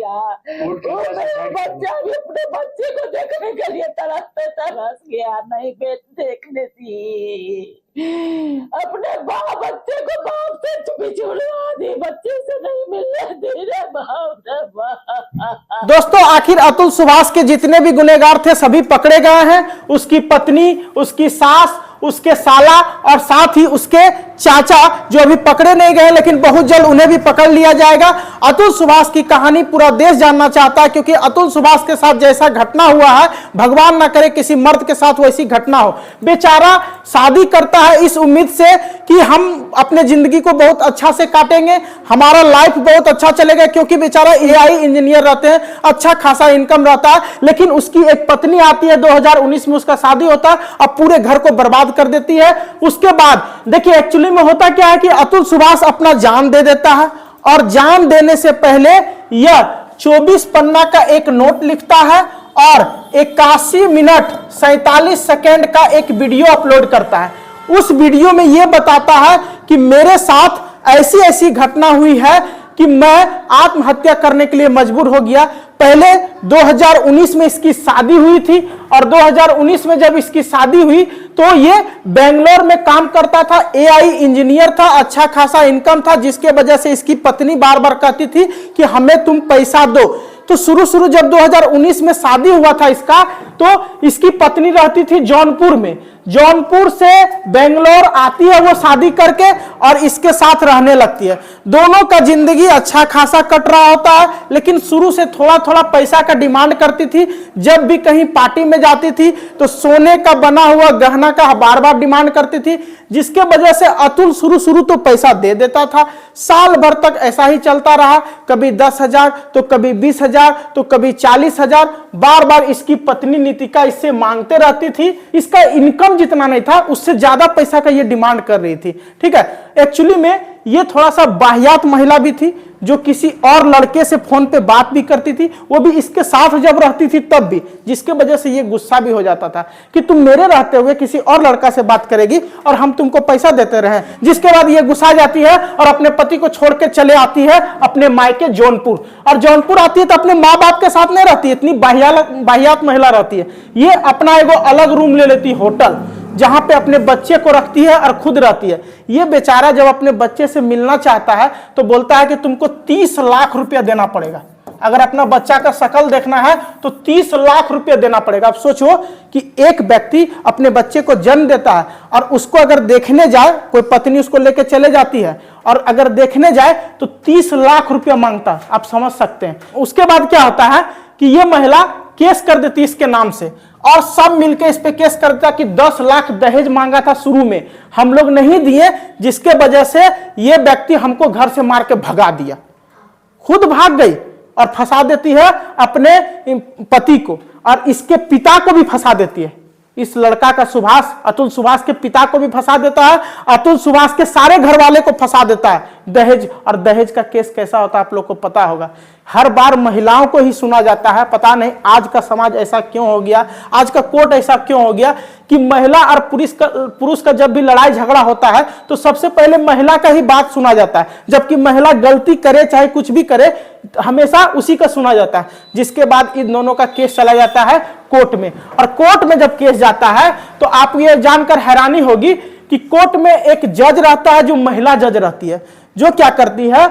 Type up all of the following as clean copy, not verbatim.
गया। वो मेरा बच्चा भी अपने बच्चे को देखने के लिए तरस गया, नहीं देखने दी। अपने बच्चे को बाप से बिछुड़वा दी, बच्चे से नहीं मिलने दी रे बाप रे बाप। दोस्तों, आखिर अतुल सुभाष के जितने भी गुनहगार थे सभी पकड़े गए हैं। उसकी पत्नी, उसकी सास, उसके साला और साथ ही उसके चाचा जो अभी पकड़े नहीं गए, लेकिन बहुत जल्द उन्हें भी पकड़ लिया जाएगा। अतुल सुभाष की कहानी पूरा देश जानना चाहता है, क्योंकि अतुल सुभाष के साथ जैसा घटना हुआ है, भगवान ना करे किसी मर्द के साथ वैसी घटना हो। बेचारा शादी करता है इस उम्मीद से कि हम अपने जिंदगी को बहुत अच्छा से काटेंगे, हमारा लाइफ बहुत अच्छा चलेगा, क्योंकि बेचारा एआई इंजीनियर रहते हैं, अच्छा खासा इनकम रहता है। लेकिन उसकी एक पत्नी आती है, 2019 में उसका शादी होता है, अब पूरे घर को बर्बाद कर देती है। उसके बाद देखिए एक्चुअली में होता क्या है कि अतुल सुभाष अपना जान दे देता है, और जान देने से पहले यह 24 पन्ना का एक नोट लिखता है और 81 मिनट 47 सेकेंड का एक वीडियो अपलोड करता है। उस वीडियो में यह बताता है कि मेरे साथ ऐसी ऐसी घटना हुई है कि मैं आत्महत्या करने के लिए मजबूर हो गया। पहले 2019 में इसकी शादी हुई थी, और 2019 में जब इसकी शादी हुई तो ये बेंगलोर में काम करता था, एआई इंजीनियर था, अच्छा खासा इनकम था, जिसके वजह से इसकी पत्नी बार बार कहती थी कि हमें तुम पैसा दो। तो शुरू जब 2019 में शादी हुआ था इसका, तो इसकी पत्नी रहती थी जौनपुर में। जौनपुर से बेंगलोर आती है वो शादी करके, और इसके साथ रहने लगती है। दोनों का जिंदगी अच्छा खासा कट रहा होता है, लेकिन शुरू से थोड़ा थोड़ा पैसा का डिमांड करती थी। जब भी कहीं पार्टी में जाती थी तो सोने का बना हुआ गहना का बार बार डिमांड करती थी, जिसके वजह से अतुल शुरू तो पैसा दे देता था। साल भर तक ऐसा ही चलता रहा, कभी 10,000 तो कभी 20,000 तो कभी 40,000। बार बार इसकी पत्नी नीतिका इससे मांगते रहती थी। इसका इनकम जितना नहीं था उससे ज्यादा पैसा का ये डिमांड कर रही थी। ठीक है, एक्चुअली में ये थोड़ा सा बाह्यात महिला भी थी, जो किसी और लड़के से फोन पे बात भी करती थी, वो भी इसके साथ जब रहती थी तब भी, जिसके वजह से ये गुस्सा भी हो जाता था कि तुम मेरे रहते हुए किसी और लड़का से बात करेगी और हम तुमको पैसा देते रहे। जिसके बाद ये गुस्सा जाती है और अपने पति को छोड़ के चले आती है अपने मायके जौनपुर। और जौनपुर आती है तो अपने माँ बाप के साथ नहीं रहती, इतनी बाह्यात महिला रहती है। ये अपना एगो अलग रूम ले लेती, होटल, जहां पे अपने बच्चे को रखती है और खुद रहती है। ये बेचारा जब अपने बच्चे से मिलना चाहता है तो बोलता है कि तुमको 30 लाख रुपया देना पड़ेगा। अगर अपना बच्चा का शकल देखना है तो 30 लाख रुपया देना पड़ेगा। अब सोचो कि एक व्यक्ति अपने बच्चे को जन्म देता है और उसको अगर देखने जाए, कोई पत्नी उसको लेके चले जाती है और अगर देखने जाए तो 30 लाख रुपया मांगता है। आप समझ सकते हैं। उसके बाद क्या होता है कि यह महिला केस कर देती इसके नाम से, और सब मिलकर इस पे केस करता कि 10 लाख दहेज मांगा था शुरू में, हम लोग नहीं दिए, जिसके वजह से ये व्यक्ति हमको घर से मार के भगा दिया। खुद भाग गई और फंसा देती है अपने पति को, और इसके पिता को भी फंसा देती है। इस लड़का का सुभाष, अतुल सुभाष के पिता को भी फंसा देता है, अतुल सुभाष के सारे घर वाले को फंसा देता है। दहेज, और दहेज का केस कैसा होता है आप लोग को पता होगा, हर बार महिलाओं को ही सुना जाता है। पता नहीं आज का समाज ऐसा क्यों हो गया, आज का कोर्ट ऐसा क्यों हो गया कि महिला और पुरुष का जब भी लड़ाई झगड़ा होता है तो सबसे पहले महिला का ही बात सुना जाता है, जबकि महिला गलती करे चाहे कुछ भी करे हमेशा उसी का सुना जाता है। जिसके बाद इन दोनों का केस चला जाता है कोर्ट में, और कोर्ट में जब केस जाता है तो आप ये जानकर हैरानी होगी कि कोर्ट में एक जज रहता है जो महिला जज रहती है, जो क्या करती है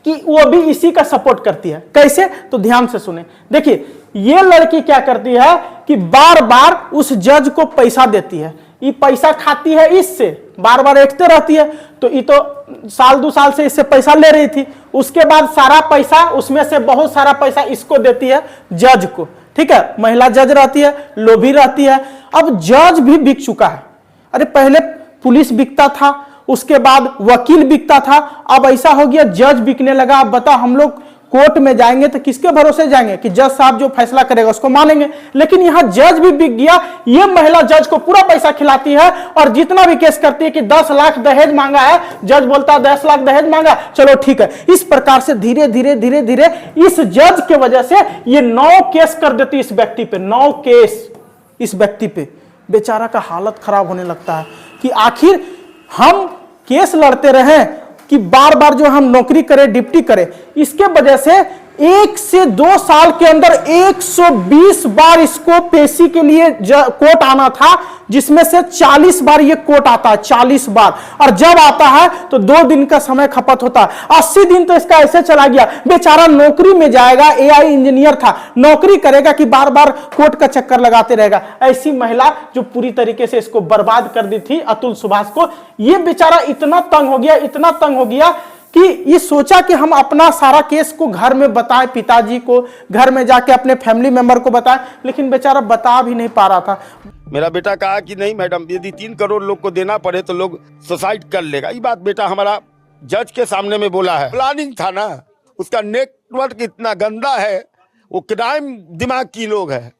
कि वो भी इसी का सपोर्ट करती है। कैसे, तो ध्यान से सुने। देखिए ये लड़की क्या करती है कि बार बार उस जज को पैसा देती है, ये पैसा खाती है इससे, बार बार एकते रहती है। तो ये तो साल 2 साल से इससे पैसा ले रही थी, उसके बाद सारा पैसा, उसमें से बहुत सारा पैसा इसको देती है, जज को। ठीक है, महिला जज रहती है, लोभी रहती है। अब जज भी बिक चुका है। अरे पहले पुलिस बिकता था, उसके बाद वकील बिकता था, अब ऐसा हो गया जज बिकने लगा। अब बताओ हम लोग कोर्ट में जाएंगे तो किसके भरोसे जाएंगे कि जज साहब जो फैसला करेगा उसको मानेंगे, लेकिन यहां जज भी बिक गया। ये महिला जज को पूरा पैसा खिलाती है और जितना भी केस करती है कि 10 लाख दहेज मांगा है, जज बोलता है 10 लाख दहेज मांगा, चलो ठीक है। इस प्रकार से धीरे धीरे इस जज के वजह से ये 9 केस कर देती इस व्यक्ति पे, 9 केस इस व्यक्ति पे। बेचारा का हालत खराब होने लगता है कि आखिर हम केस लड़ते रहे कि बार बार जो हम नौकरी करें, डिप्टी करें, इसके वजह से 1 से 2 साल के अंदर 120 बार इसको पेशी के लिए कोर्ट आना था, जिसमें से 40 बार ये कोर्ट आता है, 40 बार। और जब आता है तो 2 दिन का समय खपत होता है। 80 दिन तो इसका ऐसे चला गया। बेचारा नौकरी में जाएगा, एआई इंजीनियर था, नौकरी करेगा कि बार बार कोर्ट का चक्कर लगाते रहेगा। ऐसी महिला जो पूरी तरीके से इसको बर्बाद कर दी थी अतुल सुभाष को, ये बेचारा इतना तंग हो गया, इतना तंग हो गया कि ये सोचा कि हम अपना सारा केस को घर में बताएं, पिताजी को, घर में जाके अपने फैमिली मेंबर को बताएं, लेकिन बेचारा बता भी नहीं पा रहा था। मेरा बेटा कहा कि नहीं मैडम, यदि 3 करोड़ लोग को देना पड़े तो लोग सुसाइड कर लेगा। ये बात बेटा हमारा जज के सामने में बोला है। प्लानिंग था ना, उसका नेटवर्क इतना गंदा है, वो क्राइम दिमाग की लोग है।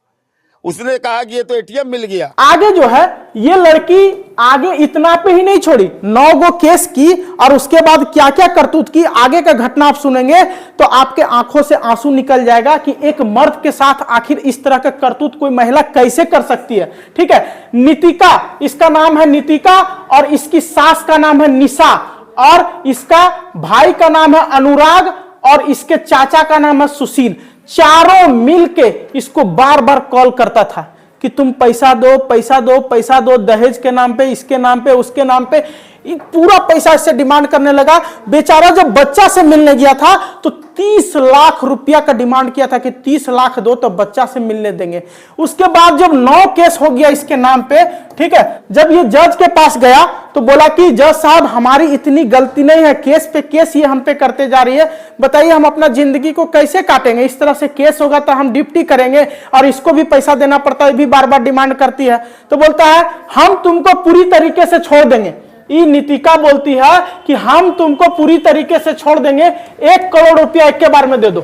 उसने कहा कि ये तो एटीएम मिल गया। आगे जो है ये लड़की आगे इतना पे ही नहीं छोड़ी, 9 गो केस की और उसके बाद क्या क्या करतूत की, आगे का घटना आप सुनेंगे तो आपके आंखों से आंसू निकल जाएगा कि एक मर्द के साथ आखिर इस तरह का करतूत कोई महिला कैसे कर सकती है। ठीक है, नितिका, इसका नाम है नितिका और इसकी सास का नाम है निशा और इसका भाई का नाम है अनुराग और इसके चाचा का नाम है सुशील। चारों मिलके इसको बार बार कॉल करता था कि तुम पैसा दो, पैसा दो, पैसा दो, दहेज के नाम पे, इसके नाम पे, उसके नाम पे, पूरा पैसा इससे डिमांड करने लगा। बेचारा जब बच्चा से मिलने गया था तो 30 लाख रुपया का डिमांड किया था कि 30 लाख दो तो बच्चा से मिलने देंगे। उसके बाद जब 9 केस हो गया इसके नाम पे, ठीक है, जब ये जज के पास गया तो बोला कि जज साहब हमारी इतनी गलती नहीं है, केस पे केस ये हम पे करते जा रही है, बताइए हम अपना जिंदगी को कैसे काटेंगे, इस तरह से केस होगा तो हम ड्यूटी करेंगे और इसको भी पैसा देना पड़ता है, भी बार बार डिमांड करती है। तो बोलता है हम तुमको पूरी तरीके से छोड़ देंगे। ये नितिका बोलती है कि हम तुमको पूरी तरीके से छोड़ देंगे, 1 करोड़ रुपया एक के बार में दे दो।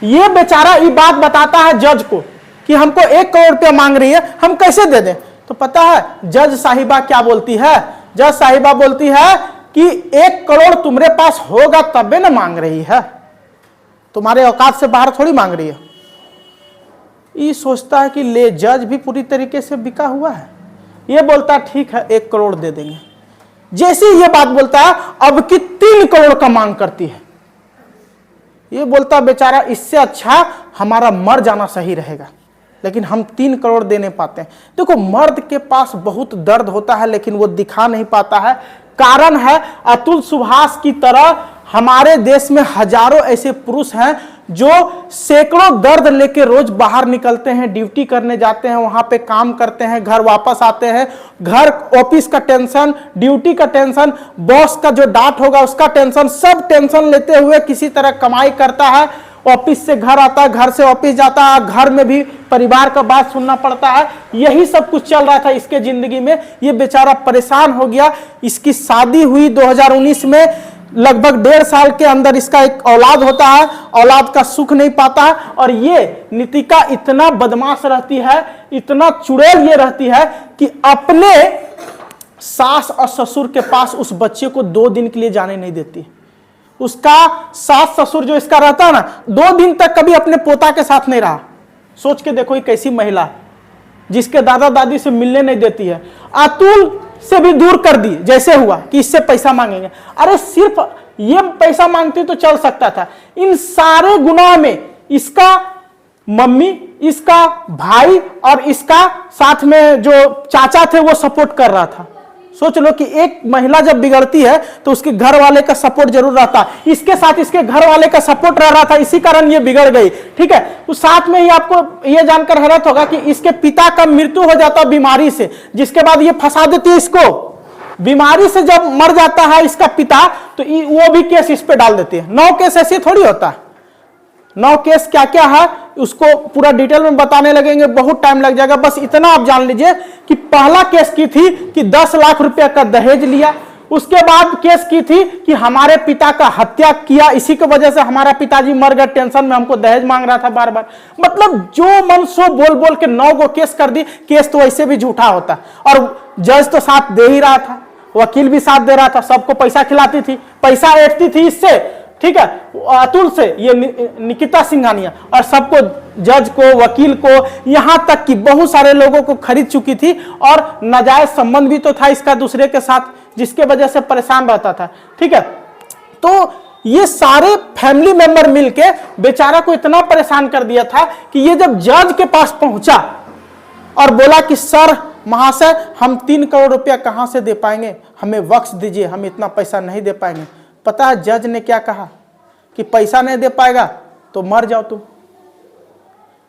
ये बेचारा ये बात बताता है जज को कि हमको 1 करोड़ रुपया मांग रही है, हम कैसे दे दें। तो पता है जज साहिबा क्या बोलती है, जज साहिबा बोलती है कि 1 करोड़ तुम्हारे पास होगा तबे ना मांग रही है, तुम्हारे औकात से बाहर थोड़ी मांग रही है। ये सोचता है कि ले जज भी पूरी तरीके से बिका हुआ है। ये बोलता ठीक है 1 करोड़ दे देंगे। जैसे ये बात बोलता है अब कि 3 करोड़ का मांग करती है। ये बोलता बेचारा इससे अच्छा हमारा मर जाना सही रहेगा, लेकिन हम 3 करोड़ दे नहीं पाते हैं। देखो मर्द के पास बहुत दर्द होता है लेकिन वो दिखा नहीं पाता है। कारण है अतुल सुभाष की तरह हमारे देश में हजारों ऐसे पुरुष हैं जो सैकड़ों दर्द लेके रोज बाहर निकलते हैं, ड्यूटी करने जाते हैं, वहां पे काम करते हैं, घर वापस आते हैं, घर ऑफिस का टेंशन, ड्यूटी का टेंशन, बॉस का जो डांट होगा उसका टेंशन, सब टेंशन लेते हुए किसी तरह कमाई करता है, ऑफिस से घर आता है, घर से ऑफिस जाता है, घर में भी परिवार का बात सुनना पड़ता है। यही सब कुछ चल रहा था इसके जिंदगी में। ये बेचारा परेशान हो गया। इसकी शादी हुई 2019 में, लगभग 1.5 साल के अंदर इसका एक औलाद होता है, औलाद का सुख नहीं पाता है। और ये नितिका इतना बदमाश रहती है, इतना चुड़ैल ये रहती है कि अपने सास और ससुर के पास उस बच्चे को 2 दिन के लिए जाने नहीं देती। उसका सास ससुर जो इसका रहता है ना, 2 दिन तक कभी अपने पोता के साथ नहीं रहा। सोच के देखो ये कैसी महिला है जिसके दादा दादी से मिलने नहीं देती है। अतुल से भी दूर कर दी, जैसे हुआ कि इससे पैसा मांगेंगे। अरे सिर्फ ये पैसा मांगती तो चल सकता था, इन सारे गुनाह में इसका मम्मी, इसका भाई और इसका साथ में जो चाचा थे वो सपोर्ट कर रहा था। सोच लो कि एक महिला जब बिगड़ती है तो उसके घर वाले का सपोर्ट जरूर रहता है। इसके साथ इसके घर वाले का सपोर्ट रह रहा था, इसी कारण ये बिगड़ गई। ठीक है, तो साथ में ही आपको ये जानकर हैरत होगा कि इसके पिता का मृत्यु हो जाता बीमारी से, जिसके बाद ये फंसा देती है इसको। बीमारी से जब मर जाता है इसका पिता तो वो भी केस इस पे डाल देती है। 9 केस ऐसे थोड़ी होता है। 9 केस क्या क्या है उसको पूरा डिटेल में बताने लगेंगे, बहुत टाइम लग जाएगा। बस इतना आप जान लीजिए कि पहला केस की थी कि 10 लाख रुपया का दहेज लिया। उसके बाद केस की थी कि हमारे पिता का हत्या किया, इसी की वजह से हमारा पिताजी मर गए, टेंशन में हमको दहेज मांग रहा था बार बार। मतलब जो मन सो बोल बोल के 9 गो केस कर दी। केस तो वैसे भी झूठा होता और जज तो साथ दे ही रहा था, वकील भी साथ दे रहा था, सबको पैसा खिलाती थी, पैसा ऐंठती थी इससे। ठीक है, अतुल से, ये निकिता सिंघानिया, और सबको, जज को, वकील को, यहां तक कि बहुत सारे लोगों को खरीद चुकी थी। और नाजायज संबंध भी तो था इसका दूसरे के साथ, जिसके वजह से परेशान रहता था। ठीक है, तो ये सारे फैमिली मेंबर मिलके बेचारा को इतना परेशान कर दिया था कि ये जब जज के पास पहुंचा और बोला कि सर महाशय, हम 3 करोड़ रुपया कहां से दे पाएंगे, हमें बख्श दीजिए, हम इतना पैसा नहीं दे पाएंगे। पता है जज ने क्या कहा कि पैसा नहीं दे पाएगा तो मर जाओ तुम।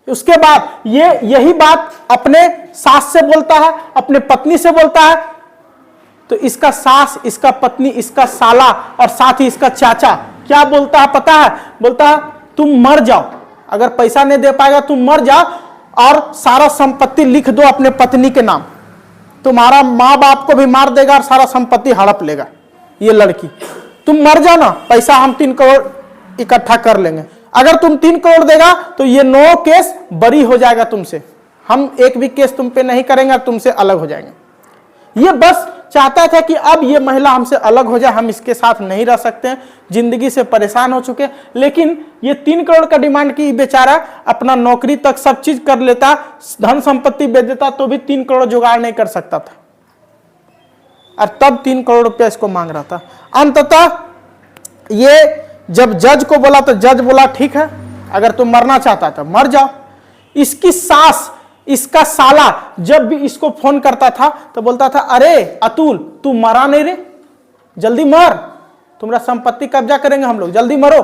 उसके बाद ये यही बात अपने सास से बोलता है, अपने पत्नी से बोलता है। तो इसका सास, इसका पत्नी, इसका साला और साथ ही इसका चाचा क्या बोलता है पता है? बोलता है तुम मर जाओ, अगर पैसा नहीं दे पाएगा तुम मर जाओ और सारा संपत्ति लिख दो अपने पत्नी के नाम, तुम्हारा माँ बाप को भी मार देगा और सारा संपत्ति हड़प लेगा ये लड़की। तुम मर जाओ ना, पैसा हम 3 करोड़ इकट्ठा कर लेंगे। अगर तुम 3 करोड़ देगा तो ये 9 केस बरी हो जाएगा तुमसे, हम एक भी केस तुम पे नहीं करेंगे और तुमसे अलग हो जाएंगे। ये बस चाहता था कि अब ये महिला हमसे अलग हो जाए, हम इसके साथ नहीं रह सकते हैं, जिंदगी से परेशान हो चुके। लेकिन ये 3 करोड़ का डिमांड की बेचारा अपना नौकरी तक सब चीज कर लेता, धन संपत्ति बेच देता तो भी 3 करोड़ जुगाड़ नहीं कर सकता था, और तब 3 करोड़ रुपया इसको मांग रहा था। अंततः ये जब जज को बोला तो जज बोला ठीक है, अगर तुम मरना चाहता तो मर जाओ। इसकी सास, इसका साला जब भी इसको फोन करता था तो बोलता था अरे अतुल तू मरा नहीं रे, जल्दी मर, तुम्हारा संपत्ति कब्जा करेंगे हम लोग, जल्दी मरो,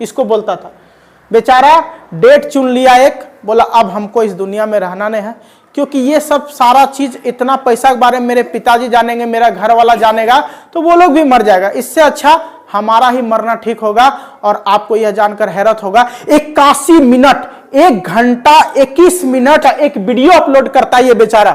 इसको बोलता था। बेचारा डेट चुन लिया एक, बोला अब हमको इस दुनिया में रहना नहीं है, क्योंकि ये सब सारा चीज, इतना पैसा के बारे में मेरे पिताजी जानेंगे, मेरा घर वाला जानेगा तो वो लोग भी मर जाएगा, इससे अच्छा हमारा ही मरना ठीक होगा। और आपको यह जानकर हैरत होगा 81 मिनट, 1 घंटा 21 मिनट एक वीडियो अपलोड करता है ये बेचारा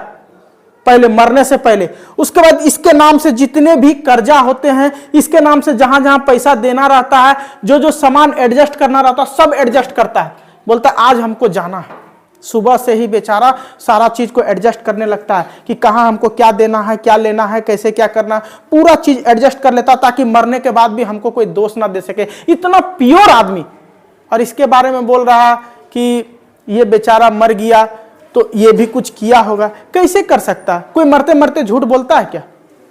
पहले, मरने से पहले। उसके बाद इसके नाम से जितने भी कर्जा होते हैं, इसके नाम से जहां जहां पैसा देना रहता है, जो जो सामान एडजस्ट करना रहता है सब एडजस्ट करता है। बोलता है आज हमको जाना है, सुबह से ही बेचारा सारा चीज को एडजस्ट करने लगता है कि कहां हमको क्या देना है, क्या लेना है, कैसे क्या करना है, पूरा चीज एडजस्ट कर लेता ताकि मरने के बाद भी हमको कोई दोष ना दे सके। इतना प्योर आदमी, और इसके बारे में बोल रहा कि ये बेचारा मर गया तो ये भी कुछ किया होगा। कैसे कर सकता है? कोई मरते मरते झूठ बोलता है क्या?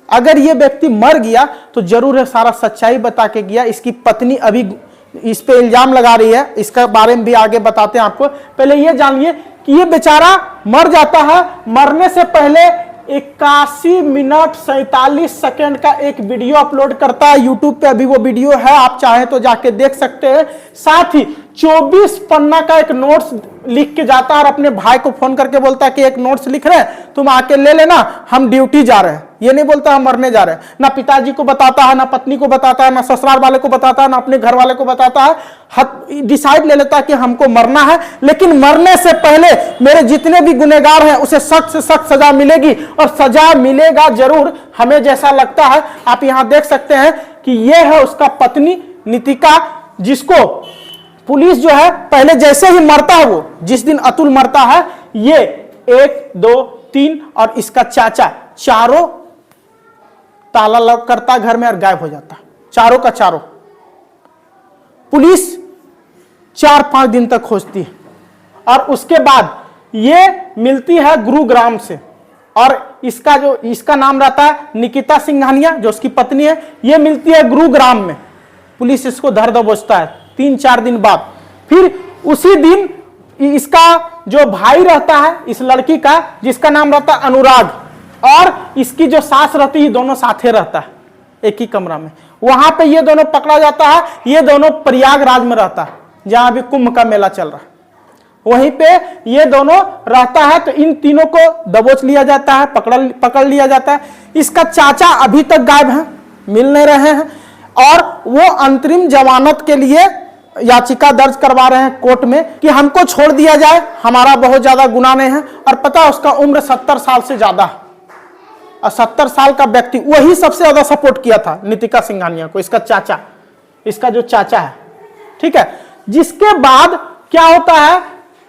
अगर ये व्यक्ति मर गया तो जरूर है सारा सच्चाई बता के गया। इसकी पत्नी अभी इस पे इल्जाम लगा रही है, इसका बारे में भी आगे बताते हैं आपको। पहले ये जानिए कि ये बेचारा मर जाता है, मरने से पहले 81 मिनट 47 सेकंड का एक वीडियो अपलोड करता है यूट्यूब पे, अभी वो वीडियो है, आप चाहें तो जाके देख सकते हैं। साथ ही 24 पन्ना का एक नोट्स लिख के जाता है और अपने भाई को फोन करके बोलता है कि एक नोट्स लिख रहे हैं, तुम आके ले लेना, हम ड्यूटी जा रहे हैं। ये नहीं बोलता हम मरने जा रहे हैं, ना पिताजी को बताता है, ना पत्नी को बताता है, ना ससुराल वाले को बताता है, ना अपने घर वाले को बताता है। डिसाइड ले लेता है कि हमको मरना है, लेकिन मरने से पहले मेरे जितने भी गुनहगार हैं उसे सख्त से सख्त सजा मिलेगी, और सजा मिलेगा जरूर, हमें जैसा लगता है। आप यहां देख सकते हैं कि यह है उसका पत्नी नितिका, जिसको पुलिस जो है पहले जैसे ही मरता है, वो जिस दिन अतुल मरता है, ये 1 2 3 और इसका चाचा चारों ताला लॉक करता घर में और गायब हो जाता, चारों का चारों। पुलिस 4-5 दिन तक खोजती है, और उसके बाद ये मिलती है गुरुग्राम से, और इसका नाम रहता है निकिता सिंघानिया, जो उसकी पत्नी है, ये मिलती है गुरुग्राम में। पुलिस इसको धर दबोचता है 3-4 दिन बाद। फिर उसी दिन इसका जो भाई रहता है इस लड़की का, जिसका नाम रहता है अनुराग, और इसकी जो सास रहती है, दोनों साथे रहता है एक ही कमरा में। वहां पे ये दोनों पकड़ा जाता है। ये दोनों प्रयागराज में रहता है, जहां अभी कुंभ का मेला चल रहा है, वहीं पे ये दोनों रहता है। तो इन तीनों को दबोच लिया जाता है, पकड़ लिया जाता है। इसका चाचा अभी तक गायब है, मिल नहीं रहे हैं, और वो अंतरिम जमानत के लिए याचिका दर्ज करवा रहे हैं कोर्ट में कि हमको छोड़ दिया जाए, हमारा बहुत ज्यादा गुनाह नहीं है। और पता है उसका उम्र 70 साल से ज्यादा है, और 70 साल का व्यक्ति वही सबसे ज्यादा सपोर्ट किया था नितिका सिंघानिया को, इसका चाचा, इसका जो चाचा है, ठीक है। जिसके बाद क्या होता है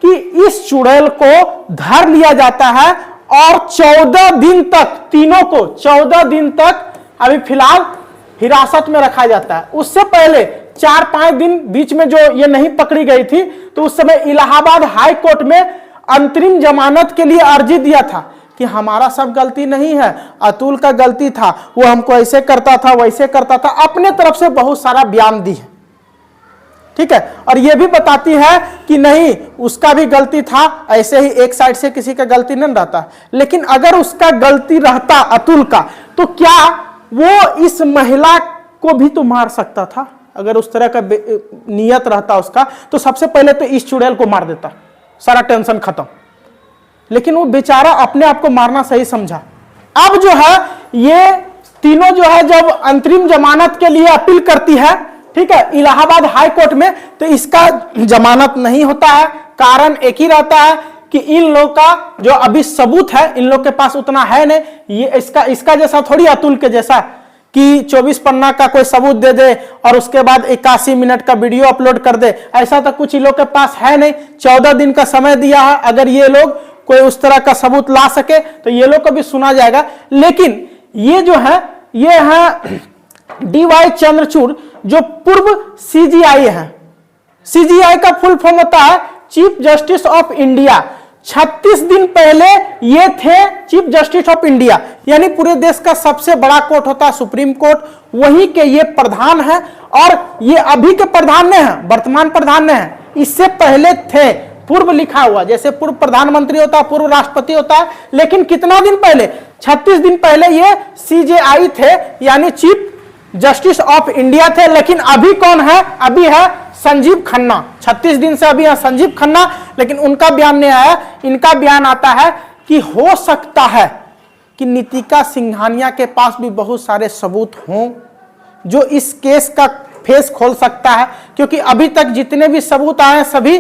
कि इस चुड़ैल को धर लिया जाता है, और 14 दिन तक, तीनों को 14 दिन तक अभी फिलहाल हिरासत में रखा जाता है। उससे पहले 4-5 दिन बीच में जो ये नहीं पकड़ी गई थी, तो उस समय इलाहाबाद हाई कोर्ट में अंतरिम जमानत के लिए अर्जी दिया था कि हमारा सब गलती नहीं है, अतुल का गलती था, वो हमको ऐसे करता था, वैसे करता था, अपने तरफ से बहुत सारा बयान दी है। ठीक है। और ये भी बताती है कि नहीं उसका भी गलती था, ऐसे ही एक साइड से किसी का गलती नहीं रहता। लेकिन अगर उसका गलती रहता अतुल का, तो क्या वो इस महिला को भी तो मार सकता था? अगर उस तरह का नियत रहता उसका, तो सबसे पहले तो इस चुड़ैल को मार देता, सारा टेंशन खत्म। लेकिन वो बेचारा अपने आप को मारना सही समझा। अब जो है ये तीनों जो है जब अंतरिम जमानत के लिए अपील करती है, ठीक है, इलाहाबाद हाई कोर्ट में, तो इसका जमानत नहीं होता है। कारण एक ही रहता है कि इन लोग का जो अभी सबूत है, इन लोग के पास उतना है नहीं। ये इसका जैसा थोड़ी अतुल के जैसा कि 24 पन्ना का कोई सबूत दे दे और उसके बाद 81 मिनट का वीडियो अपलोड कर दे, ऐसा तो कुछ इन लोग के पास है नहीं। 14 दिन का समय दिया है, अगर ये लोग कोई उस तरह का सबूत ला सके तो ये लोग को भी सुना जाएगा। लेकिन ये जो है, ये है DY चंद्रचूड़, जो पूर्व CGI है। CGI का फुल फॉर्म होता है चीफ जस्टिस ऑफ इंडिया। 36 दिन पहले ये थे चीफ जस्टिस ऑफ इंडिया, यानी पूरे देश का सबसे बड़ा कोर्ट होता है सुप्रीम कोर्ट, वही के ये प्रधान है। और ये अभी के प्रधान नहीं है, वर्तमान प्रधान नहीं है, इससे पहले थे, पूर्व लिखा हुआ, जैसे पूर्व प्रधानमंत्री होता है, पूर्व राष्ट्रपति होता है। लेकिन कितना दिन पहले? 36 दिन पहले ये CJI थे, यानी चीफ जस्टिस ऑफ इंडिया थे। लेकिन अभी कौन है? अभी है संजीव खन्ना। 36 दिन से अभी है संजीव खन्ना, लेकिन उनका बयान नहीं आया। इनका बयान आता है कि हो सकता है कि नीतिका सिंघानिया के पास भी बहुत सारे सबूत हों जो इस केस का फेस खोल सकता है, क्योंकि अभी तक जितने भी सबूत आए हैं सभी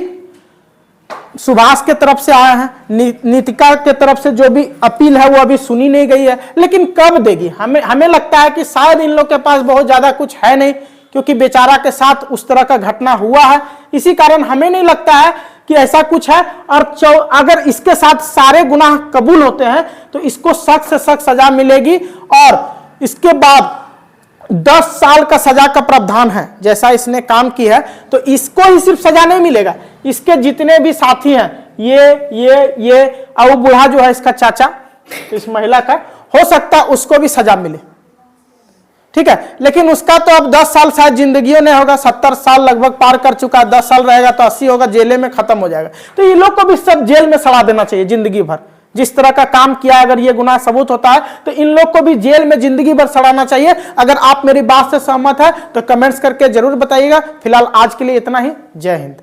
सुभाष के तरफ से आए हैं। नीतिका के तरफ से जो भी अपील है वो अभी सुनी नहीं गई है। लेकिन कब देगी? हमें लगता है कि शायद इन लोग के पास बहुत ज्यादा कुछ है नहीं, क्योंकि बेचारा के साथ उस तरह का घटना हुआ है। इसी कारण हमें नहीं लगता है कि ऐसा कुछ है। और अगर इसके साथ सारे गुनाह कबूल होते हैं तो इसको सख्त से सख्त सजा मिलेगी। और इसके बाद 10 साल का सजा का प्रावधान है, जैसा इसने काम की है। तो इसको ही सिर्फ सजा नहीं मिलेगा, इसके जितने भी साथी हैं, ये और वो बूढ़ा जो है इसका चाचा, इस महिला का, हो सकता है उसको भी सजा मिले, ठीक है। लेकिन उसका तो अब 10 साल शायद जिंदगी नहीं होगा, 70 साल लगभग पार कर चुका है, 10 साल रहेगा तो 80 होगा, जेले में खत्म हो जाएगा। तो ये लोग को भी सब जेल में सड़ा देना चाहिए जिंदगी भर। जिस तरह का काम किया, अगर ये गुनाह सबूत होता है तो इन लोग को भी जेल में जिंदगी भर सड़ाना चाहिए। अगर आप मेरी बात से सहमत है तो कमेंट्स करके जरूर बताइएगा। फिलहाल आज के लिए इतना ही। जय हिंद।